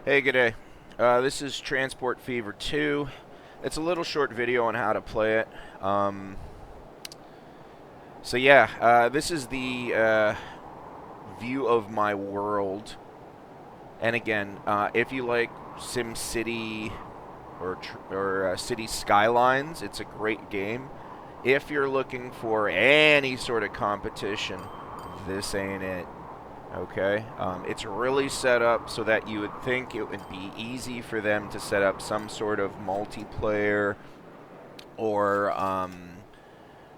Hey, good day. This is Transport Fever 2. It's a little short video on how to play it. This is the view of my world. And again, if you like SimCity or City Skylines, it's a great game. If you're looking for any sort of competition, this ain't it. Okay, it's really set up so that you would think it would be easy for them to set up some sort of multiplayer or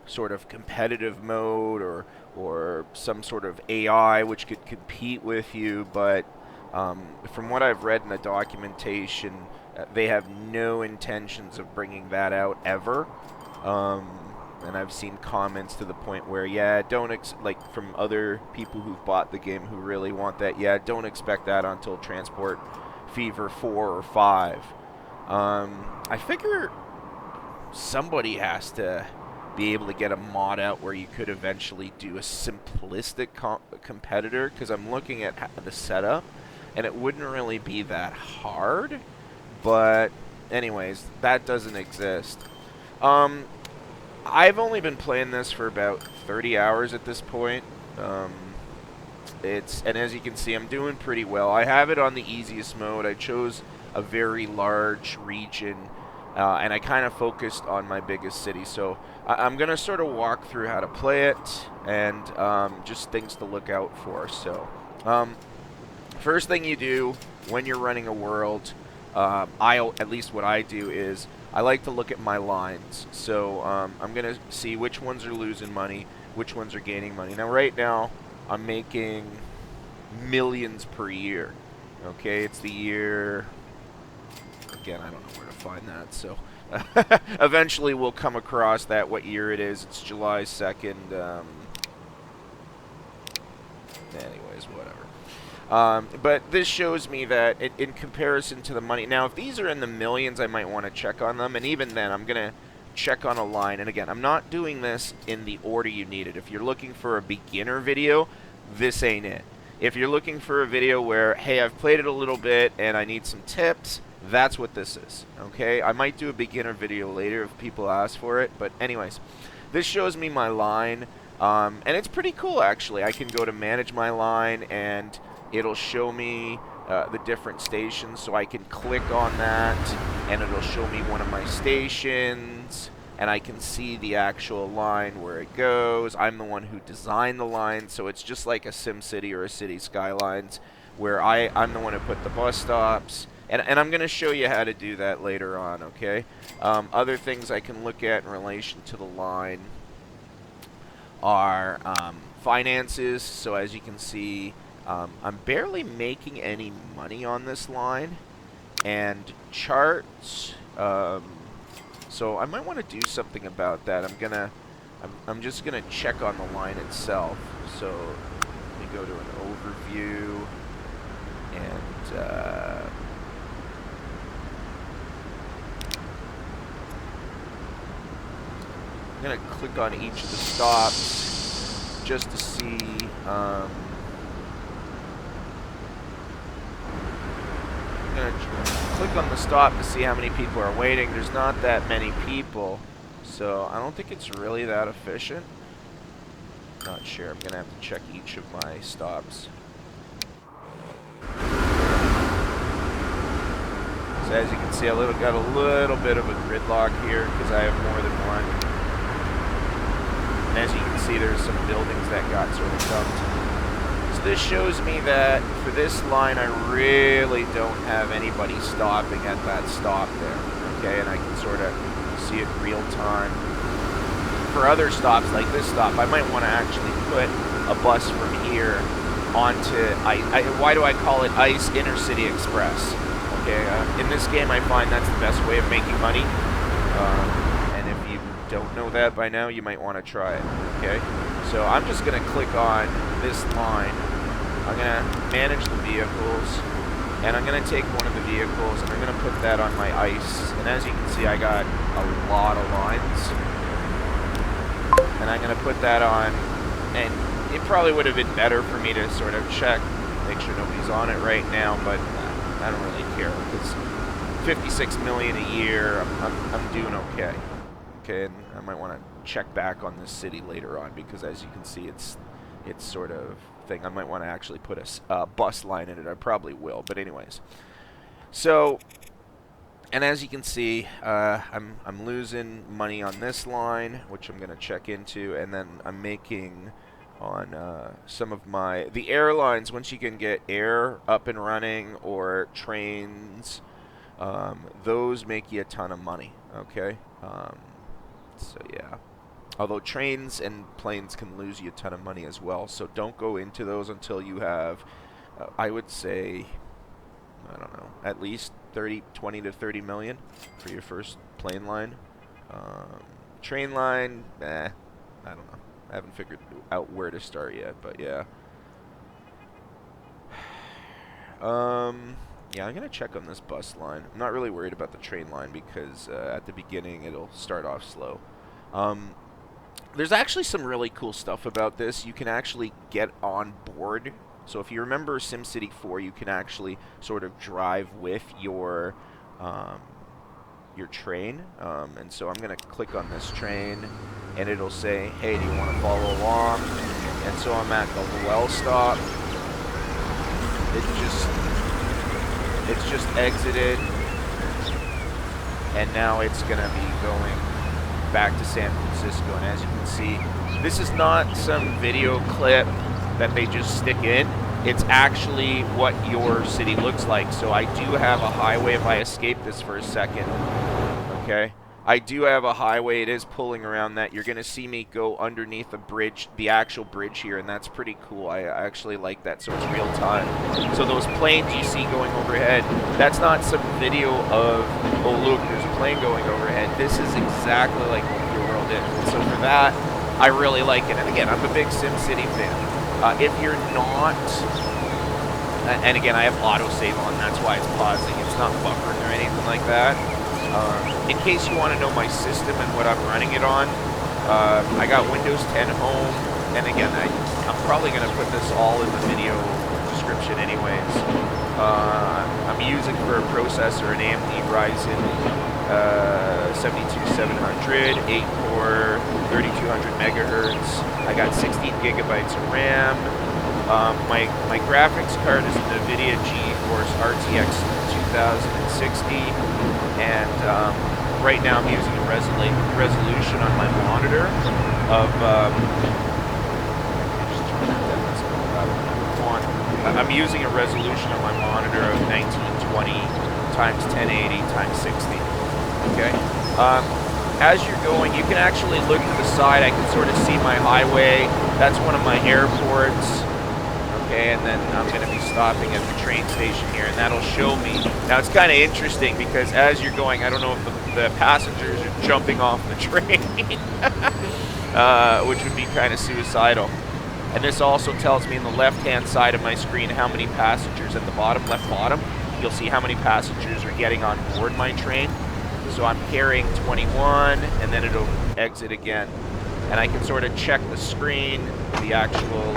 sort of competitive mode or some sort of AI which could compete with you, but from what I've read in the documentation, they have no intentions of bringing that out ever. And I've seen comments to the point where, yeah, like from other people who've bought the game who really want that, yeah, don't expect that until Transport Fever 4 or 5. I figure somebody has to be able to get a mod out where you could eventually do a simplistic competitor, because I'm looking at the setup, and it wouldn't really be that hard, but anyways, that doesn't exist. I've only been playing this for about 30 hours at this point. And as you can see, I'm doing pretty well. I have it on the easiest mode. I chose a very large region, and I kind of focused on my biggest city. So I'm going to sort of walk through how to play it and just things to look out for. So first thing you do when you're running a world, at least what I do is I like to look at my lines. So I'm going to see which ones are losing money, which ones are gaining money. Now, right now, I'm making millions per year. Okay, it's the year... Again, I don't know where to find that, so... Eventually, we'll come across that, what year it is. It's July 2nd. Anyways, whatever. But this shows me that in comparison to the money... Now, if these are in the millions, I might want to check on them. And even then, I'm going to check on a line. And again, I'm not doing this in the order you need it. If you're looking for a beginner video, this ain't it. If you're looking for a video where, hey, I've played it a little bit and I need some tips, that's what this is. Okay? I might do a beginner video later if people ask for it. But anyways, this shows me my line. And it's pretty cool, actually. I can go to manage my line and... it'll show me the different stations, so I can click on that, and it'll show me one of my stations, and I can see the actual line where it goes. I'm the one who designed the line, so it's just like a SimCity or a City Skylines, where I'm the one who put the bus stops, and I'm going to show you how to do that later on, okay? Other things I can look at in relation to the line are finances, so as you can see, I'm barely making any money on this line, and charts. So I might want to do something about that. I'm just gonna check on the line itself. So let me go to an overview, and I'm gonna click on each of the stops just to see. Click on the stop to see how many people are waiting. There's not that many people, so I don't think it's really that efficient. Not sure. I'm gonna have to check each of my stops. So as you can see, I got a little bit of a gridlock here because I have more than one. And as you can see, there's some buildings that got sort of dumped. So this shows me that for this line, I really don't have anybody stopping at that stop there, okay? And I can sort of see it real time. For other stops, like this stop, I might want to actually put a bus from here onto, why do I call it ICE Intercity Express? Okay, in this game, I find that's the best way of making money. And if you don't know that by now, you might want to try it, okay? So I'm just going to click on this line. I'm going to manage the vehicles, and I'm going to take one of the vehicles, and I'm going to put that on my ICE. And as you can see, I got a lot of lines. And I'm going to put that on, and it probably would have been better for me to sort of check, make sure nobody's on it right now, but I don't really care because 56 million a year, I'm doing okay. Okay, and I might want to check back on this city later on because, as you can see, it's sort of thing. I might want to actually put a bus line in it. I probably will, but anyways. So, and as you can see, I'm losing money on this line, which I'm going to check into, and then I'm making on some of the airlines. Once you can get air up and running or trains, those make you a ton of money. Okay, so yeah. Although trains and planes can lose you a ton of money as well, so don't go into those until you have, I would say, I don't know, at least 20 to 30 million for your first plane line. Train line, I don't know. I haven't figured out where to start yet, but yeah. Yeah, I'm going to check on this bus line. I'm not really worried about the train line because at the beginning it'll start off slow. There's actually some really cool stuff about this. You can actually get on board. So if you remember SimCity 4, you can actually sort of drive with your train. And so I'm going to click on this train, and it'll say, hey, do you want to follow along? And so I'm at the well stop. It's just exited, and now it's going to be going back to San Francisco. And as you can see, this is not some video clip that they just stick in. It's actually what your city looks like. So I do have a highway. If I escape this for a second, okay, I do have a highway. It is pulling around that. You're gonna see me go underneath the bridge, the actual bridge here, and that's pretty cool. I actually like that, so it's real time. So those planes you see going overhead, that's not some video of, oh look, there's a plane going overhead. This is exactly like what your world is. And so for that, I really like it. And again, I'm a big SimCity fan. If you're not, and again, I have autosave on, that's why it's pausing. It's not buffering or anything like that. In case you want to know my system and what I'm running it on, I got Windows 10 Home, and again, I'm probably going to put this all in the video description anyways. I'm using for a processor an AMD Ryzen 72700, 8-core, 3200 megahertz. I got 16 gigabytes of RAM. My graphics card is an Nvidia Geforce RTX 2060, and right now I'm using a resolution on my monitor of I'm using a resolution on my monitor of 1920 times 1080 times 60. Okay. As you're going, you can actually look to the side. I can sort of see my highway. That's one of my airports. Okay, and then I'm going to be stopping at the train station here, and that'll show me. Now, it's kind of interesting because as you're going, I don't know if the passengers are jumping off the train, which would be kind of suicidal. And this also tells me in the left-hand side of my screen how many passengers at the bottom, left bottom. You'll see how many passengers are getting on board my train. So I'm carrying 21, and then it'll exit again. And I can sort of check the screen, the actual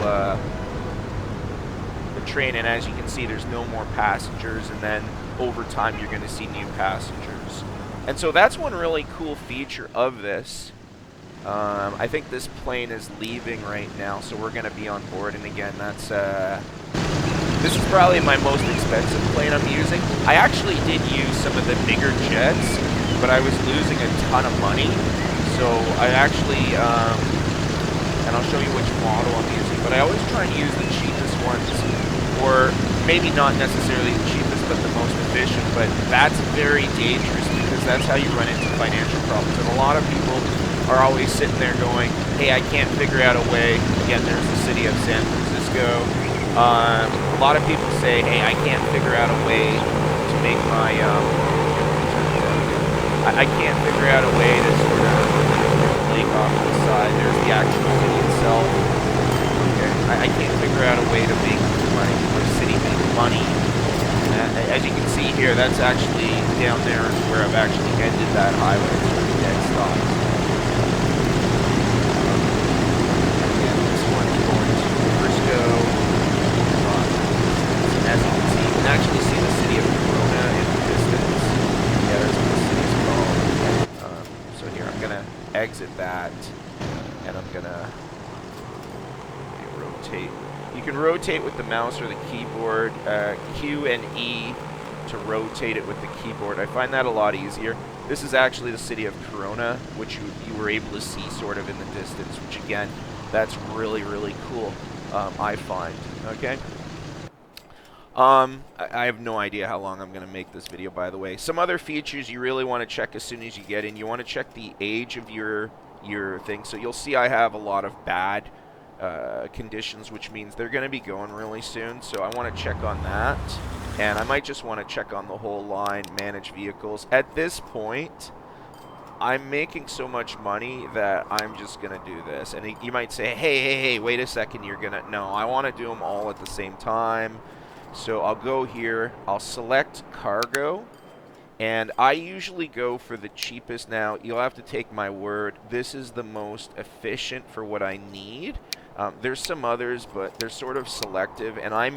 the train, and as you can see, there's no more passengers, and then over time you're going to see new passengers. And so that's one really cool feature of this. I think this plane is leaving right now, so we're going to be on board. And again, that's this is probably my most expensive plane I'm using. I actually did use some of the bigger jets, but I was losing a ton of money. So I actually, and I'll show you which model I'm using, but I always try and use the cheapest ones, or maybe not necessarily the cheapest, but the most efficient. But that's very dangerous because that's how you run into financial problems. And a lot of people are always sitting there going, hey, I can't figure out a way. Again, there's the city of San Francisco. A lot of people say, hey, I can't figure out a way to make my, I can't figure out a way to sort of lake off to the side. There's the actual city itself. Okay. I can't figure out a way to make money, my city make money. As you can see here, that's actually down there where I've actually ended that highway. It's dead stop. Again, this one's going to Frisco. As you can see, you can actually see the city of exit that, and I'm gonna rotate. You can rotate with the mouse or the keyboard, Q and E to rotate it with the keyboard. I find that a lot easier. This is actually the city of Corona, which you were able to see sort of in the distance, which again, that's really, really cool, I find, okay? I have no idea how long I'm going to make this video, by the way. Some other features you really want to check as soon as you get in. You want to check the age of your thing. So you'll see I have a lot of bad conditions, which means they're going to be going really soon. So I want to check on that. And I might just want to check on the whole line, manage vehicles. At this point, I'm making so much money that I'm just going to do this. And you might say, hey, wait a second, you're going to... No, I want to do them all at the same time. So I'll go here, I'll select cargo, and I usually go for the cheapest. Now, you'll have to take my word, this is the most efficient for what I need. There's some others, but they're sort of selective, and I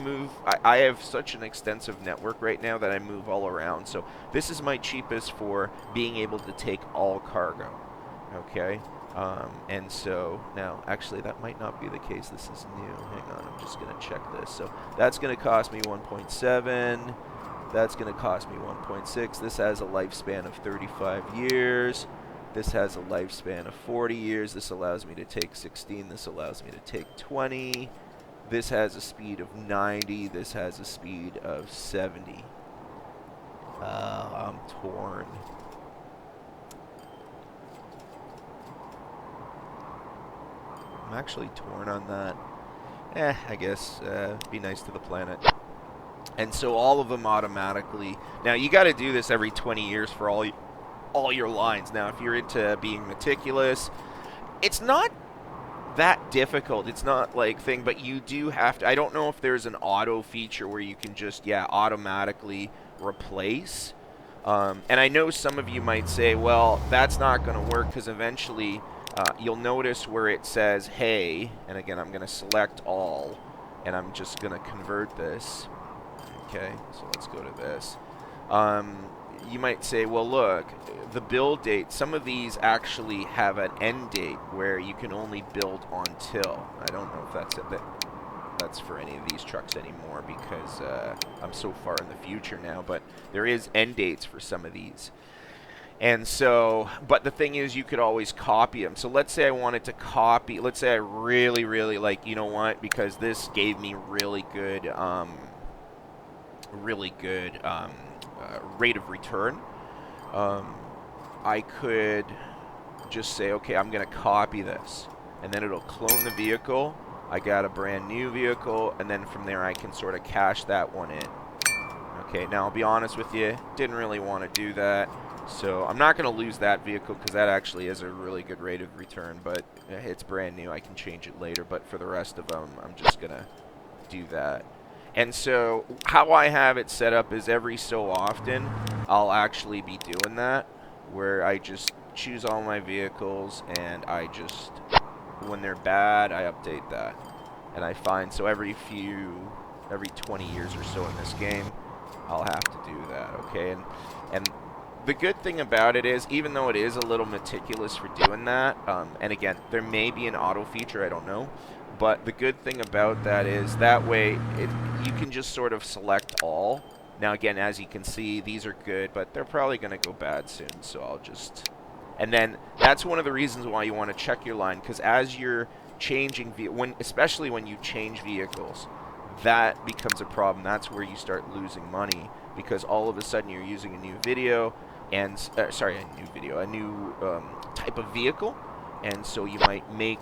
have such an extensive network right now that I move all around. So this is my cheapest for being able to take all cargo, okay? And so, now, actually, that might not be the case. This is new. Hang on, I'm just going to check this. So that's going to cost me 1.7. That's going to cost me 1.6. This has a lifespan of 35 years. This has a lifespan of 40 years. This allows me to take 16. This allows me to take 20. This has a speed of 90. This has a speed of 70. I'm torn. I'm actually torn on that. I guess be nice to the planet. And so all of them automatically. Now you got to do this every 20 years for all your lines. Now if you're into being meticulous, it's not that difficult. It's not like thing, but you do have to. I don't know if there's an auto feature where you can just automatically replace. And I know some of you might say, well, that's not going to work because eventually. You'll notice where it says, hey, and again, I'm going to select all, and I'm just going to convert this. Okay, so let's go to this. You might say, well, look, the build date, some of these actually have an end date where you can only build until. I don't know if that's for any of these trucks anymore because I'm so far in the future now, but there is end dates for some of these. And so, but the thing is, you could always copy them. So let's say I wanted to copy, let's say I really, really like, you know what, because this gave me really good rate of return. I could just say, okay, I'm going to copy this. And then it'll clone the vehicle. I got a brand new vehicle. And then from there, I can sort of cache that one in. Okay, now I'll be honest with you, didn't really want to do that. So I'm not going to lose that vehicle because that actually is a really good rate of return, but it's brand new. I can change it later, but for the rest of them, I'm just going to do that. And so how I have it set up is every so often, I'll actually be doing that, where I just choose all my vehicles, and I just, when they're bad, I update that. And I find, so every 20 years or so in this game, I'll have to do that, okay? And the good thing about it is, even though it is a little meticulous for doing that, and again, there may be an auto feature, I don't know, but the good thing about that is that way you can just sort of select all. Now again, as you can see, these are good, but they're probably going to go bad soon, so I'll just... And then that's one of the reasons why you want to check your line, because as you're changing, especially when you change vehicles, that becomes a problem. That's where you start losing money, because all of a sudden you're using a new video, and a new type of vehicle, and so you might make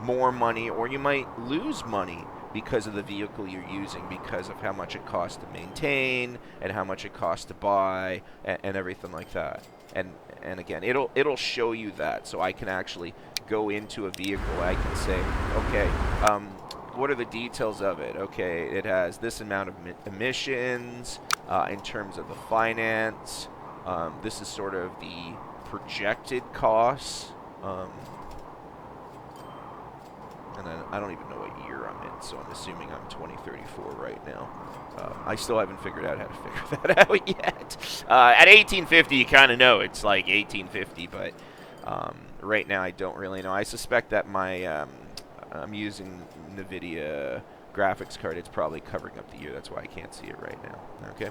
more money, or you might lose money because of the vehicle you're using, because of how much it costs to maintain and how much it costs to buy and everything like that. And again, it'll show you that, so I can actually go into a vehicle. I can say, okay, what are the details of it? Okay, it has this amount of emissions in terms of the finance. This is sort of the projected costs. And then I don't even know what year I'm in, so I'm assuming I'm 2034 right now. I still haven't figured out how to figure that out yet. At 1850, you kind of know it's like 1850, but right now I don't really know. I suspect that I'm using Nvidia graphics card. It's probably covering up the year. That's why I can't see it right now. Okay.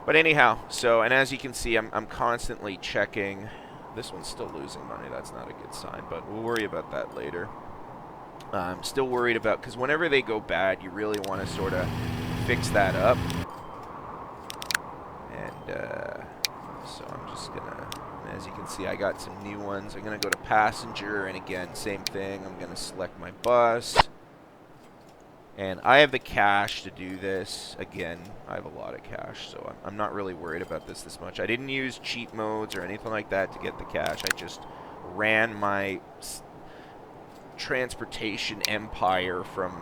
But anyhow, so, and as you can see, I'm constantly checking. This one's still losing money. That's not a good sign, but we'll worry about that later. I'm still worried about, because whenever they go bad, you really want to sort of fix that up. And so I'm just going to, as you can see, I got some new ones. I'm going to go to passenger, and again, same thing. I'm going to select my bus. And I have the cash to do this. Again, I have a lot of cash, so I'm not really worried about this much. I didn't use cheat modes or anything like that to get the cash. I just ran my transportation empire from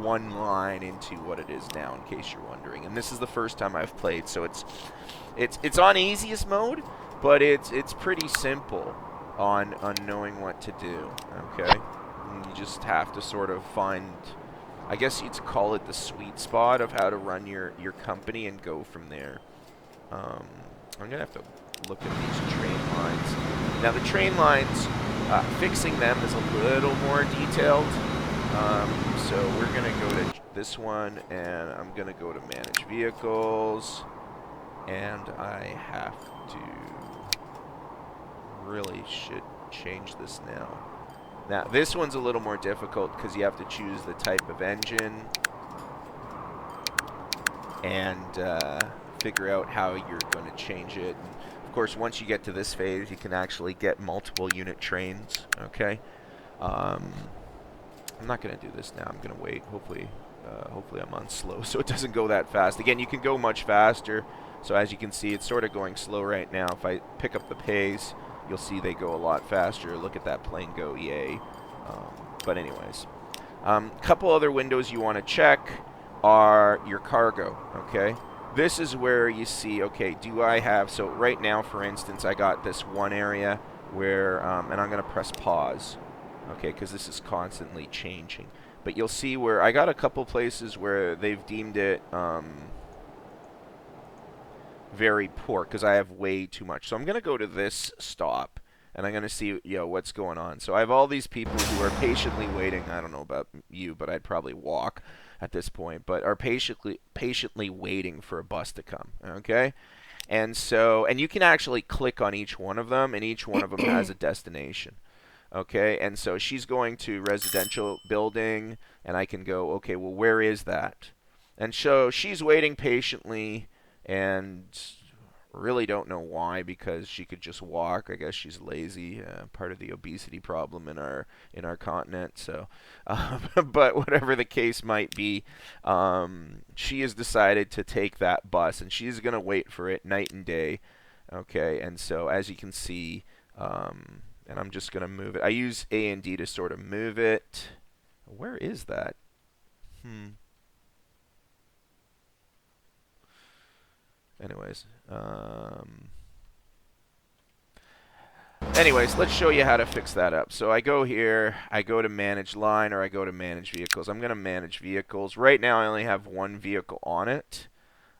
one line into what it is now, in case you're wondering. And this is the first time I've played, so it's on easiest mode, but it's pretty simple on knowing what to do. Okay, and you just have to sort of find, I guess you'd call it the sweet spot of how to run your company and go from there. I'm going to have to look at these train lines. Now, the train lines, fixing them is a little more detailed. So we're going to go to this one, and I'm going to go to Manage Vehicles. And I have to really should change this now. Now, this one's a little more difficult because you have to choose the type of engine and figure out how you're going to change it. And of course, once you get to this phase, you can actually get multiple unit trains. Okay. I'm not going to do this now. I'm going to wait. Hopefully I'm on slow so it doesn't go that fast. Again, you can go much faster. So as you can see, it's sort of going slow right now. If I pick up the pace, you'll see they go a lot faster. Look at that plane go, yay. But anyways, couple other windows you want to check are your cargo, okay? This is where you see, okay, do I have, so right now, for instance, I got this one area where, and I'm going to press pause, okay, because this is constantly changing. But you'll see where I got a couple places where they've deemed it very poor because I have way too much. So I'm going to go to this stop, and I'm going to see, what's going on. So I have all these people who are patiently waiting. I don't know about you, but I'd probably walk at this point, but are patiently waiting for a bus to come, okay? And so, and you can actually click on each one of them, and each one of them has a destination. Okay, and so she's going to residential building, and I can go, okay, well, where is that? And so she's waiting patiently, and really don't know why, because she could just walk. I guess she's lazy, part of the obesity problem in our continent. So, but whatever the case might be, she has decided to take that bus, and she's going to wait for it night and day. Okay, and so as you can see, and I'm just going to move it. I use AMD to sort of move it. Where is that? Anyways. Anyways, let's show you how to fix that up. So I go here, I go to Manage Line, or I go to Manage Vehicles. I'm going to Manage Vehicles. Right now I only have one vehicle on it.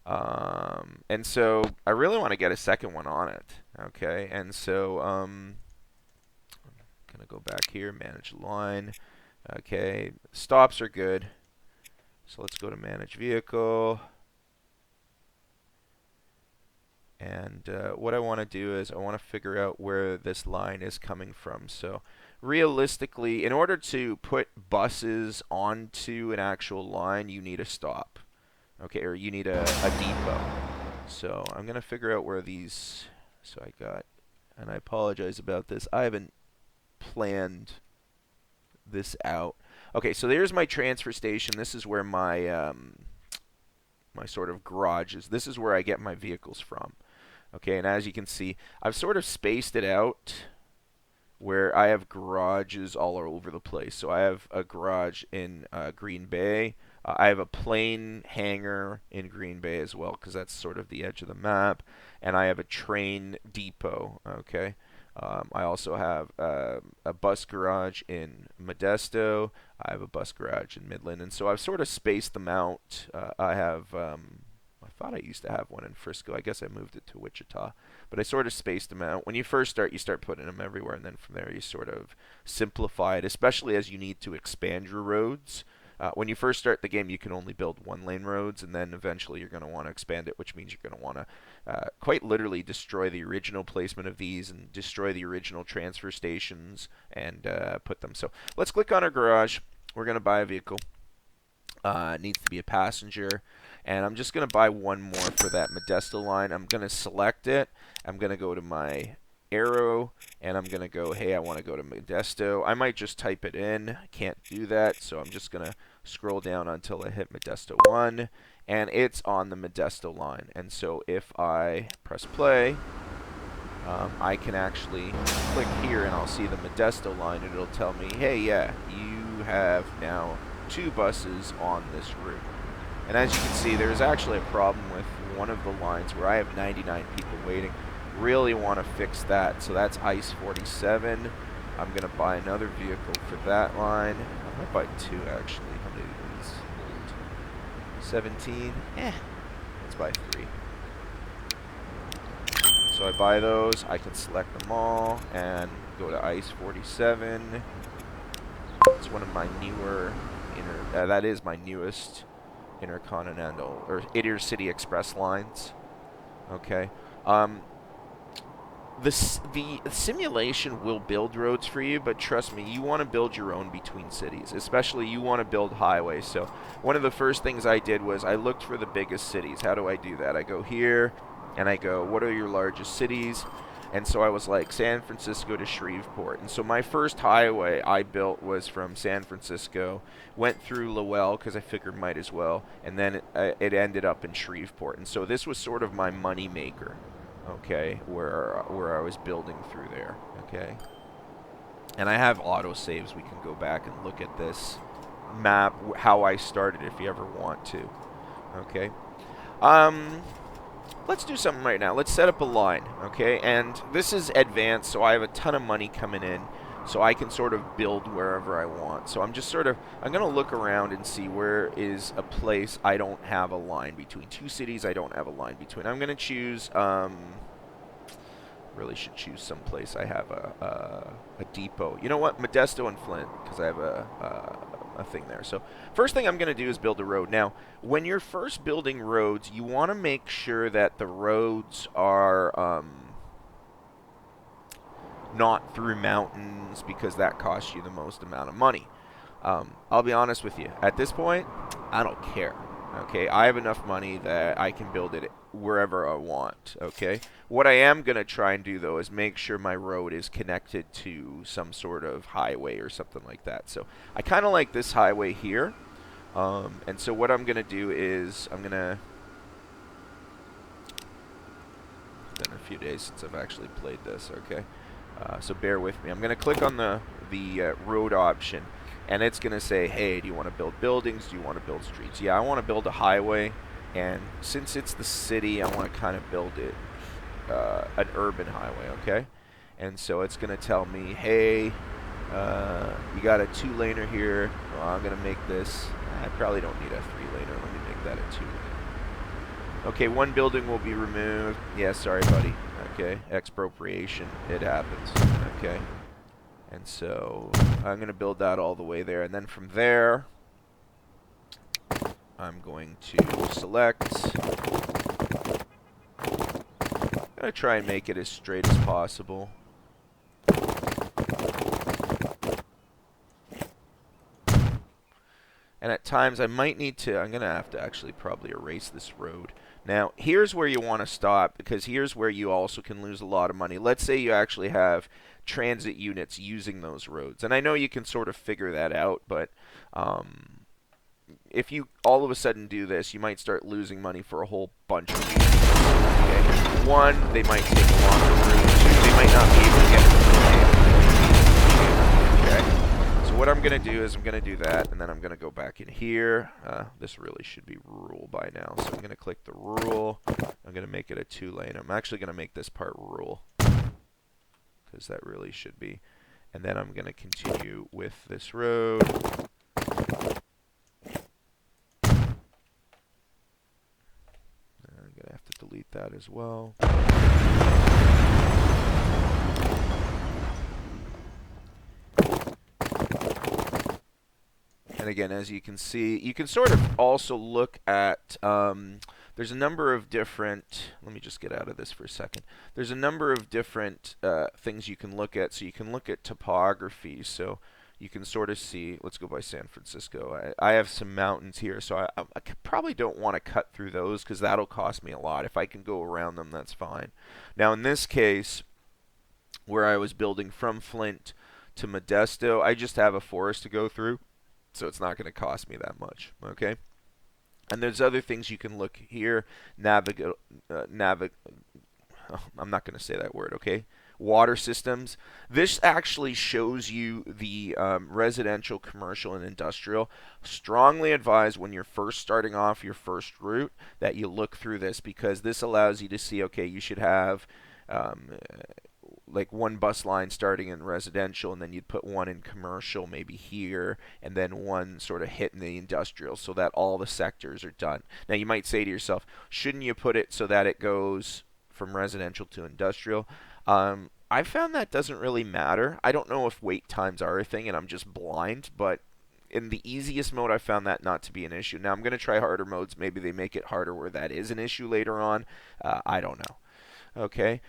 And so I really want to get a second one on it. Okay, and so going to go back here, Manage Line. Okay, stops are good. So let's go to Manage Vehicle. And what I want to do is I want to figure out where this line is coming from. So realistically, in order to put buses onto an actual line, you need a stop. Okay, or you need a depot. So I'm going to figure out where these, so I got, and I apologize about this, I haven't planned this out. Okay, so there's my transfer station. This is where my my sort of garage is. This is where I get my vehicles from. Okay, and as you can see, I've sort of spaced it out where I have garages all over the place. So I have a garage in Green Bay. I have a plane hangar in Green Bay as well, because that's sort of the edge of the map. And I have a train depot, okay? I also have a bus garage in Modesto. I have a bus garage in Midland. And so I've sort of spaced them out. I have thought I used to have one in Frisco. I guess I moved it to Wichita. But I sort of spaced them out. When you first start, you start putting them everywhere, and then from there you sort of simplify it, especially as you need to expand your roads. When you first start the game, you can only build one-lane roads, and then eventually you're going to want to expand it, which means you're going to want to quite literally destroy the original placement of these and destroy the original transfer stations and put them. So let's click on our garage. We're going to buy a vehicle. It needs to be a passenger. And I'm just going to buy one more for that Modesto line. I'm going to select it. I'm going to go to my arrow, and I'm going to go, hey, I want to go to Modesto. I might just type it in. I can't do that, so I'm just going to scroll down until I hit Modesto 1, and it's on the Modesto line. And so if I press play, I can actually click here, and I'll see the Modesto line, and it'll tell me, hey, yeah, you have now 2 buses on this route. And as you can see, there's actually a problem with one of the lines where I have 99 people waiting. Really want to fix that. So that's ICE 47. I'm going to buy another vehicle for that line. I might buy 2 actually. How many of these? 17. Let's buy 3. So I buy those. I can select them all and go to ICE 47. It's one of my newer that is my newest intercontinental or intercity express lines. Okay. The simulation will build roads for you, but trust me, you want to build your own between cities. Especially you want to build highways. So one of the first things I did was I looked for the biggest cities. How do I do that? I go here, and I go, what are your largest cities? And so I was like, San Francisco to Shreveport. And so my first highway I built was from San Francisco, went through Lowell, because I figured might as well, and then it ended up in Shreveport. And so this was sort of my money maker. Okay, where I was building through there, okay? And I have autosaves. We can go back and look at this map, how I started, if you ever want to, okay? Let's do something right now. Let's set up a line, okay? And this is advanced, so I have a ton of money coming in, so I can sort of build wherever I want. So I'm just sort of, I'm going to look around and see where is a place I don't have a line between. 2 cities I don't have a line between. I'm going to choose, really should choose some place I have a depot. You know what? Modesto and Flint, because I have a thing there. So first thing I'm going to do is build a road. Now, when you're first building roads, you want to make sure that the roads are not through mountains, because that costs you the most amount of money. I'll be honest with you. At this point, I don't care. Okay, I have enough money that I can build it wherever I want. Okay, what I am going to try and do, though, is make sure my road is connected to some sort of highway or something like that. So I kind of like this highway here. And so what I'm going to do is I'm going to... It's been a few days since I've actually played this, okay? So bear with me. I'm going to click on the road option, and it's going to say, hey, do you want to build buildings? Do you want to build streets? Yeah, I want to build a highway, and since it's the city, I want to kind of build it an urban highway, okay? And so it's going to tell me, hey, you got a 2-laner here. Well, I'm going to make this, I probably don't need a 3-laner. Let me make that a 2-laner. Okay, 1 building will be removed. Yeah, sorry, buddy. Okay, expropriation, it happens. Okay, and so I'm going to build that all the way there, and then from there I'm going to select. I'm going to try and make it as straight as possible. And at times I might need to, I'm going to have to actually probably erase this road. Now, here's where you want to stop, because here's where you also can lose a lot of money. Let's say you actually have transit units using those roads. And I know you can sort of figure that out, but if you all of a sudden do this, you might start losing money for a whole bunch of units. Okay? 1, they might take a longer route. 2, they might not be able to get it. Okay? What I'm going to do is I'm going to do that, and then I'm going to go back in here. This really should be rural by now, so I'm going to click the rural. I'm going to make it a 2-lane. I'm actually going to make this part rural, because that really should be. And then I'm going to continue with this road. highlight that as well. And again, as you can see, you can sort of also look at, there's a number of different, let me just get out of this for a second. There's a number of different things you can look at. So you can look at topography. So you can sort of see, let's go by San Francisco. I have some mountains here, so I probably don't want to cut through those because that'll cost me a lot. If I can go around them, that's fine. Now in this case, where I was building from Flint to Modesto, I just have a forest to go through. So it's not going to cost me that much, okay? And there's other things you can look here. I'm not going to say that word, okay? Water systems. This actually shows you the residential, commercial, and industrial. Strongly advise when you're first starting off your first route that you look through this because this allows you to see, okay, you should have like one bus line starting in residential, and then you'd put one in commercial maybe here, and then one sort of hit in the industrial so that all the sectors are done. Now you might say to yourself, shouldn't you put it so that it goes from residential to industrial? I found that doesn't really matter. I don't know if wait times are a thing and I'm just blind, but in the easiest mode I found that not to be an issue. Now I'm going to try harder modes. Maybe they make it harder where that is an issue later on. I don't know. Okay,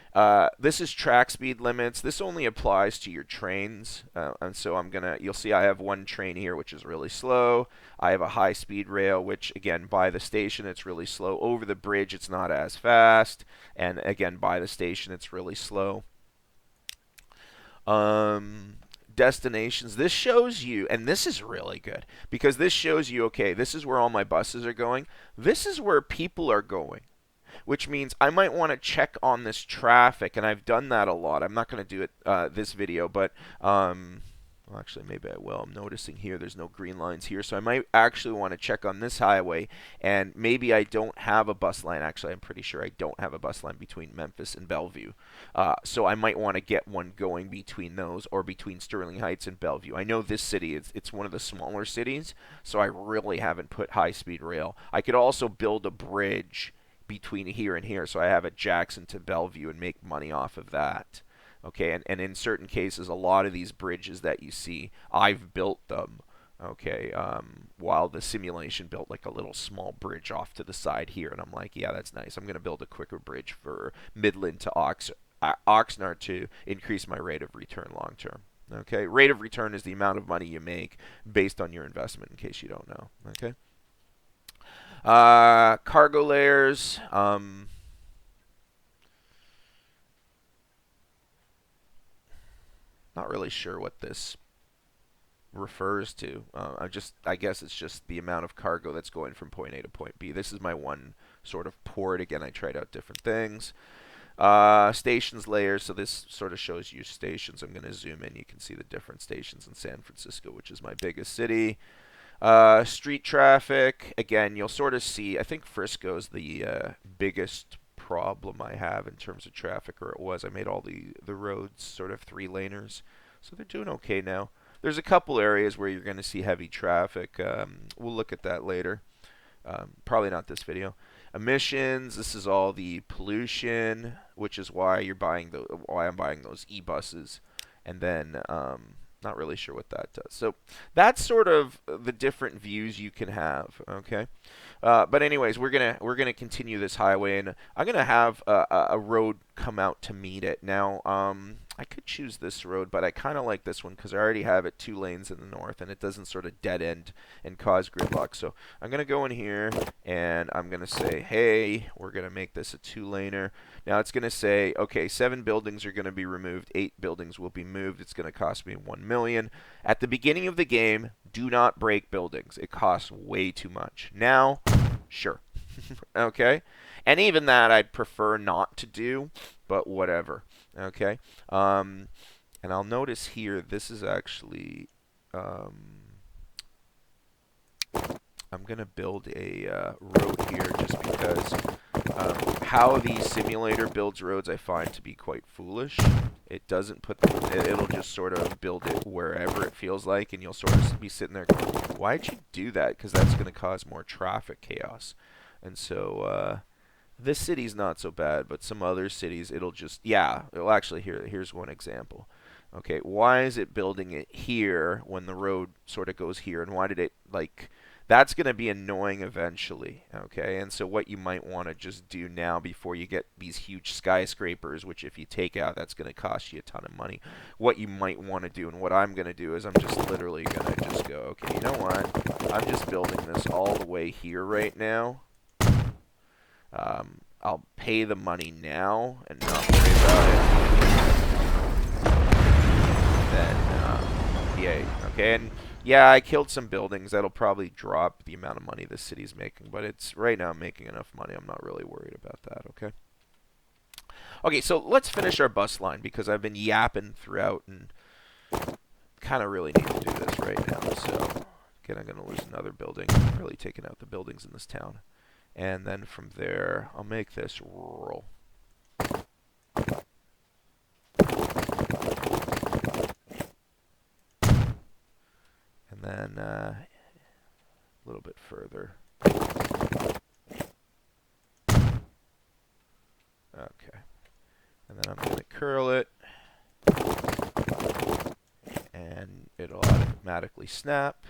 this is track speed limits. This only applies to your trains, and so you'll see I have one train here which is really slow. I have a high speed rail which again by the station it's really slow. Over the bridge it's not as fast, and again by the station it's really slow. Destinations. This shows you, and this is really good because this shows you, okay, this is where all my buses are going. This is where people are going, which means I might want to check on this traffic, and I've done that a lot. I'm not going to do it this video, but well, actually maybe I will. I'm noticing here there's no green lines here, so I might actually want to check on this highway, and maybe I don't have a bus line. Actually, I'm pretty sure I don't have a bus line between Memphis and Bellevue, so I might want to get one going between those or between Sterling Heights and Bellevue. I know this city, it's one of the smaller cities, so I really haven't put high-speed rail. I could also build a bridge between here and here, so I have a Jackson to Bellevue and make money off of that. Okay, and in certain cases, a lot of these bridges that you see, I've built them. Okay, while the simulation built like a little small bridge off to the side here, and I'm like, yeah, that's nice. I'm going to build a quicker bridge for Midland to Oxnard to increase my rate of return long term. Okay, rate of return is the amount of money you make based on your investment, in case you don't know. Okay. Cargo layers. Not really sure what this refers to. I guess it's just the amount of cargo that's going from point A to point B. This is my one sort of port. Again, I tried out different things. Stations layers. So this sort of shows you stations. I'm going to zoom in. You can see the different stations in San Francisco, which is my biggest city. Street traffic. Again, you'll sort of see. I think Frisco's the biggest problem I have in terms of traffic, or it was. I made all the roads sort of 3-laners, so they're doing okay now. There's a couple areas where you're going to see heavy traffic. We'll look at that later. Probably not this video. Emissions. This is all the pollution, which is why I'm buying those e-buses, and then not really sure what that does. So that's sort of the different views you can have. Okay. But anyways, we're gonna continue this highway, and I'm gonna have a road come out to meet it. Now, I could choose this road, but I kind of like this one because I already have it 2 lanes in the north, and it doesn't sort of dead end and cause gridlock. So I'm gonna go in here, and I'm gonna say, hey, we're gonna make this a 2-laner. Now it's gonna say, okay, 7 buildings are gonna be removed, 8 buildings will be moved. It's gonna cost me 1 million. At the beginning of the game, do not break buildings. It costs way too much. Now, sure. Okay? And even that I'd prefer not to do, but whatever. Okay? And I'll notice here, this is actually, I'm going to build a road here just because how the simulator builds roads I find to be quite foolish. It doesn't put it'll just sort of build it wherever it feels like, and you'll sort of be sitting there going, why'd you do that? Because that's going to cause more traffic chaos. And so this city's not so bad, but some other cities, it'll just, yeah, it'll actually, here's one example. Okay, why is it building it here when the road sort of goes here, and why did it, like, that's going to be annoying eventually, okay? And so what you might want to just do now before you get these huge skyscrapers, which if you take out, that's going to cost you a ton of money. What you might want to do, and what I'm going to do, is I'm just literally going to just go, okay, you know what? I'm just building this all the way here right now. I'll pay the money now and not worry about it. Then, yay. Okay, and yeah, I killed some buildings. That'll probably drop the amount of money this city's making, but it's right now making enough money. I'm not really worried about that, okay? Okay, so let's finish our bus line because I've been yapping throughout and kind of really need to do this right now. So, again, I'm going to lose another building. I'm really taking out the buildings in this town. And then from there, I'll make this rural. And then a little bit further. Okay. And then I'm going to curl it. And it'll automatically snap.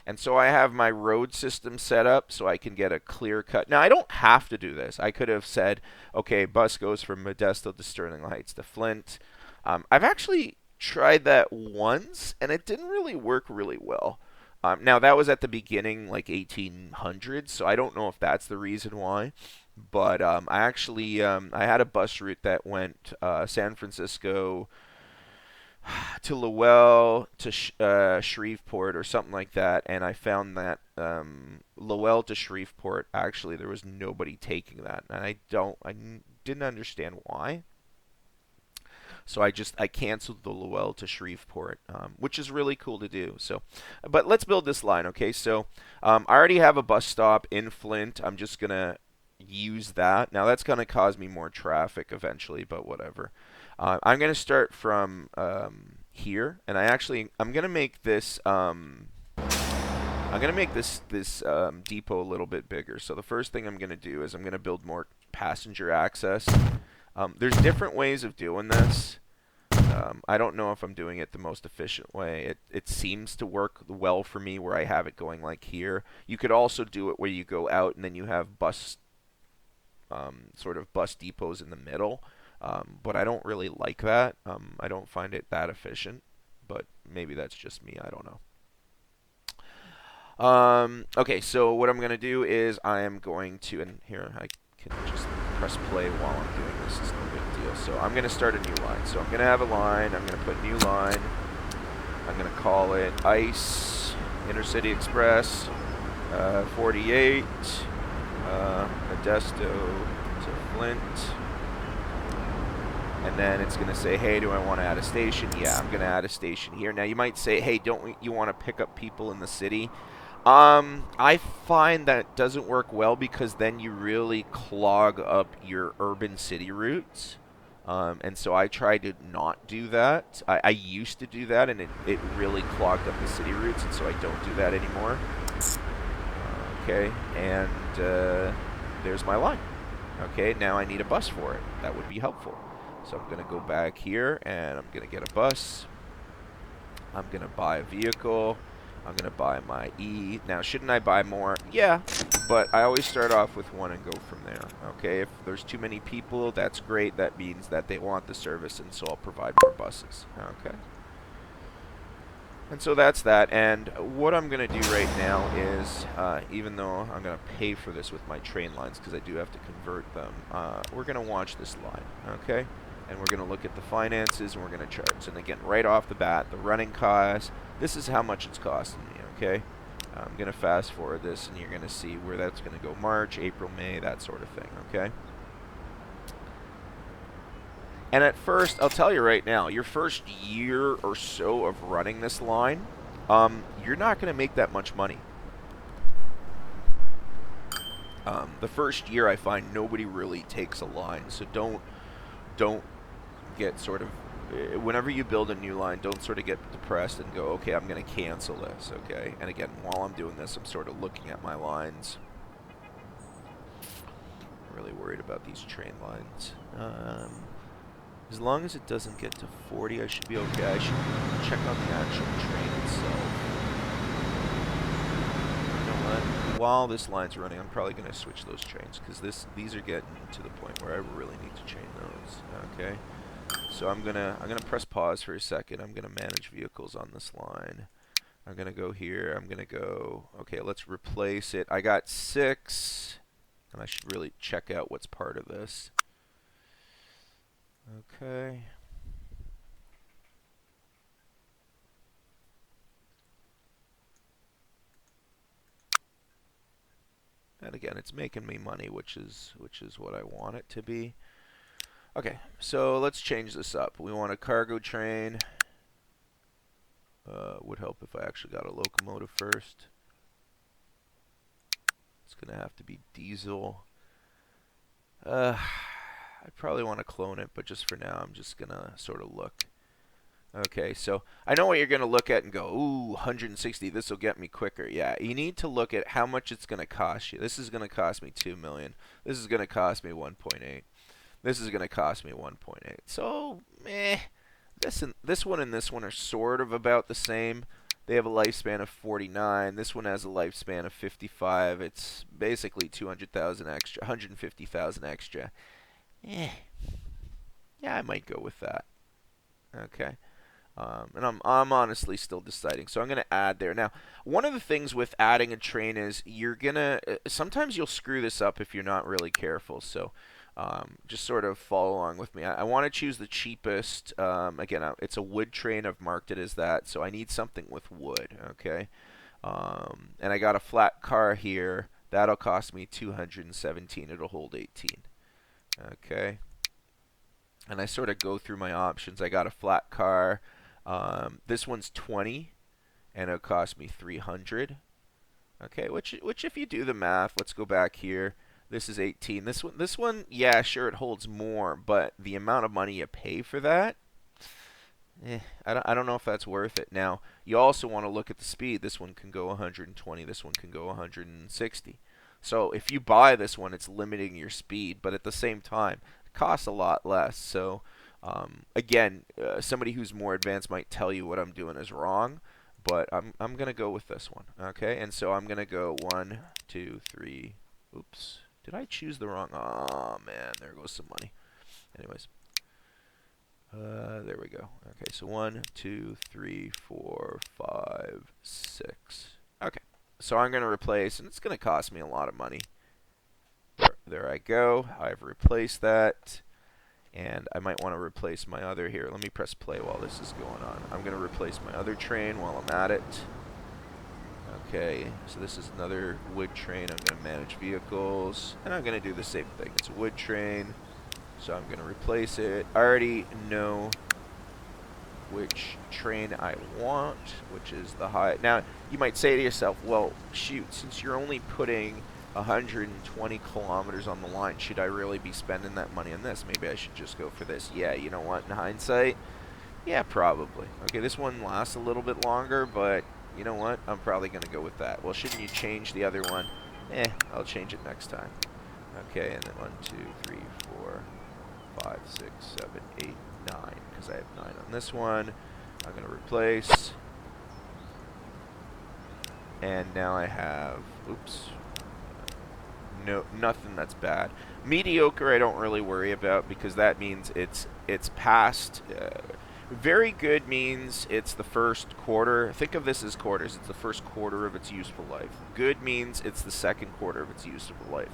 And so I have my road system set up so I can get a clear cut. Now, I don't have to do this. I could have said, okay, bus goes from Modesto to Sterling Heights to Flint. I've actually tried that once, and it didn't really work really well. Now, that was at the beginning, like 1800s, so I don't know if that's the reason why. But I actually I had a bus route that went San Francisco to Lowell to Shreveport or something like that, and I found that Lowell to Shreveport, actually there was nobody taking that, and I didn't understand why. So I canceled the Lowell to Shreveport, which is really cool to do. So, but let's build this line, okay? So I already have a bus stop in Flint. I'm just gonna use that. Now that's gonna cause me more traffic eventually, but whatever. I'm going to start from here, and I'm going to make this depot a little bit bigger. So the first thing I'm going to do is I'm going to build more passenger access. There's different ways of doing this. I don't know if I'm doing it the most efficient way. It seems to work well for me where I have it going like here. You could also do it where you go out and then you have sort of bus depots in the middle. But I don't really like that. I don't find it that efficient, but maybe that's just me. I don't know. Okay, so what I'm going to do is I am going to, and here I can just press play while I'm doing this. It's no big deal. So I'm going to start a new line. So I'm going to have a line. I'm going to put new line. I'm going to call it ICE Intercity Express 48 Modesto to Flint. And then it's going to say, hey, do I want to add a station? Yeah, I'm going to add a station here. Now, you might say, hey, don't you want to pick up people in the city? I find that doesn't work well because then you really clog up your urban city routes. And so I try to not do that. I used to do that, and it really clogged up the city routes, and so I don't do that anymore. Okay, and there's my line. Okay, now I need a bus for it. That would be helpful. So I'm going to go back here, and I'm going to get a bus. I'm going to buy a vehicle. I'm going to buy my E. Now, shouldn't I buy more? Yeah, but I always start off with one and go from there. Okay, if there's too many people, that's great. That means that they want the service, and so I'll provide more buses. Okay. And so that's that. And what I'm going to do right now is, even though I'm going to pay for this with my train lines, because I do have to convert them, we're going to watch this line, okay? And we're going to look at the finances, and we're going to charge. And again, right off the bat, the running costs, this is how much it's costing me, okay? I'm going to fast forward this, and you're going to see where that's going to go. March, April, May, that sort of thing, okay? And at first, I'll tell you right now, your first year or so of running this line, you're not going to make that much money. The first year, I find nobody really takes a line, so don't get sort of, whenever you build a new line, don't sort of get depressed and go, okay, I'm going to cancel this, okay? And again, while I'm doing this, I'm sort of looking at my lines. really worried about these train lines. As long as it doesn't get to 40, I should be okay. I should check on the actual train itself. You know what? While this line's running, I'm probably going to switch those trains, because these are getting to the point where I really need to change those. Okay. So I'm gonna press pause for a second. I'm gonna manage vehicles on this line. I'm gonna go here. I'm gonna go. Okay, let's replace it. I got 6, and I should really check out what's part of this. Okay. And again, it's making me money, which is what I want it to be. Okay, so let's change this up. We want a cargo train. Would help if I actually got a locomotive first. It's gonna have to be diesel. I probably want to clone it, but just for now, I'm just gonna sort of look. Okay, so I know what you're gonna look at and go, ooh, 160. This will get me quicker. Yeah, you need to look at how much it's gonna cost you. This is gonna cost me 2 million. This is gonna cost me 1.8. This is gonna cost me 1.8. So, this one and this one are sort of about the same. They have a lifespan of 49. This one has a lifespan of 55. It's basically 200,000 extra, 150,000 extra. Yeah, I might go with that. Okay. And I'm honestly still deciding. So I'm going to add there. Now, one of the things with adding a train is you're going to sometimes you'll screw this up if you're not really careful. So just sort of follow along with me. I want to choose the cheapest. Again, it's a wood train. I've marked it as that. So I need something with wood. Okay. And I got a flat car here. That'll cost me 217. It'll hold 18. Okay. And I sort of go through my options. I got a flat car. This one's 20, and it'll cost me 300. Okay, which if you do the math, let's go back here. This is 18. This one, yeah, sure, it holds more, but the amount of money you pay for that, I don't know if that's worth it. Now, you also want to look at the speed. This one can go 120. This one can go 160. So if you buy this one, it's limiting your speed, but at the same time, it costs a lot less. So again, somebody who's more advanced might tell you what I'm doing is wrong, but I'm gonna go with this one. Okay, and so I'm gonna go 1, 2, 3. Oops, did I choose the wrong? Oh man, there goes some money. Anyways, there we go. Okay, so 1, 2, 3, 4, 5, 6. Okay, so I'm gonna replace, and it's gonna cost me a lot of money. There I go. I've replaced that. And I might want to replace my other here. Let me press play while this is going on. I'm going to replace my other train while I'm at it. Okay, so this is another wood train. I'm going to manage vehicles. And I'm going to do the same thing. It's a wood train. So I'm going to replace it. I already know which train I want, which is the high. Now, you might say to yourself, well, shoot, since you're only putting 120 kilometers on the line, should I really be spending that money on this? Maybe I should just go for this. Yeah, you know what, in hindsight, yeah, probably. Okay, this one lasts a little bit longer, but you know what, I'm probably going to go with that. Well, shouldn't you change the other one? I'll change it next time. Okay, and then 1, 2, 3, 4, 5, 6, 7, 8, 9, because I have 9 on this one. I'm going to replace. And now I have, oops, no, nothing that's bad. Mediocre I don't really worry about, because that means it's past. Very good means it's the first quarter. Think of this as quarters. It's the first quarter of its useful life. Good means it's the second quarter of its useful life.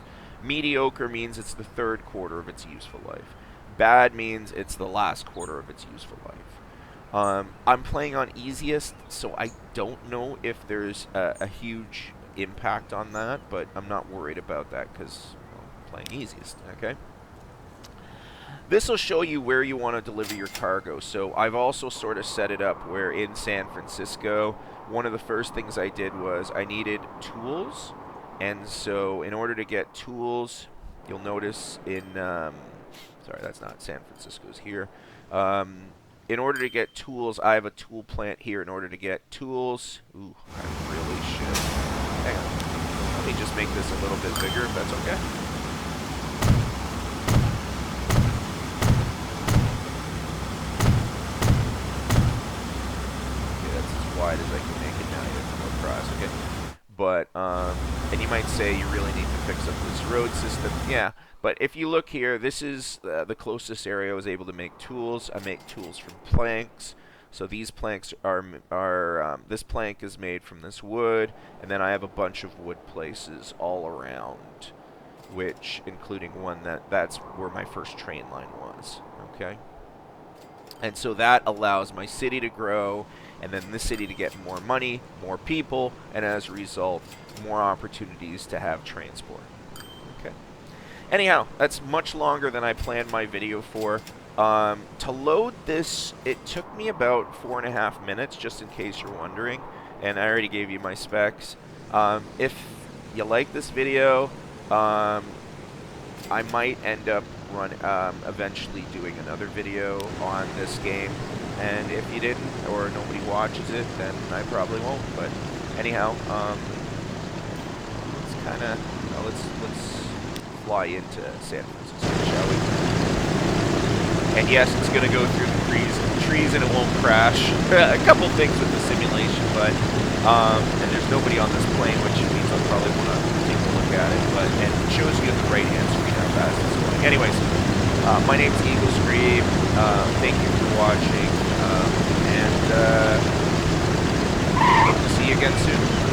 Mediocre means it's the third quarter of its useful life. Bad means it's the last quarter of its useful life. I'm playing on easiest, so I don't know if there's a huge impact on that, but I'm not worried about that because I'm playing easiest. Okay, this will show you where you want to deliver your cargo. So I've also sort of set it up where in San Francisco, one of the first things I did was I needed tools, and so in order to get tools, you'll notice in sorry, that's not San Francisco's here. In order to get tools, I have a tool plant here. In order to get tools, ooh, I really should. Hang on. Let me just make this a little bit bigger, if that's okay. say you really need to fix up this road system. Yeah, but if you look here, this is the closest area I was able to make tools. I make tools from planks. So these planks are this plank is made from this wood, and then I have a bunch of wood places all around, which including one that's where my first train line was. Okay. And so that allows my city to grow, and then the city to get more money, more people, and as a result, more opportunities to have transport. Okay. Anyhow, that's much longer than I planned my video for. To load this, it took me about 4.5 minutes, just in case you're wondering, and I already gave you my specs. If you like this video, I might end up eventually doing another video on this game, and if you didn't or nobody watches it, then I probably won't. But anyhow, let's kind of let's fly into San Francisco, shall we? And yes, it's going to go through the trees and it won't crash. A couple things with the simulation, but and there's nobody on this plane, which means I'll probably want to take a look at it. But and it shows you the right hand screen how fast it's going. Anyways, my name's Eagle Scream. Thank you for watching, and hope to see you again soon.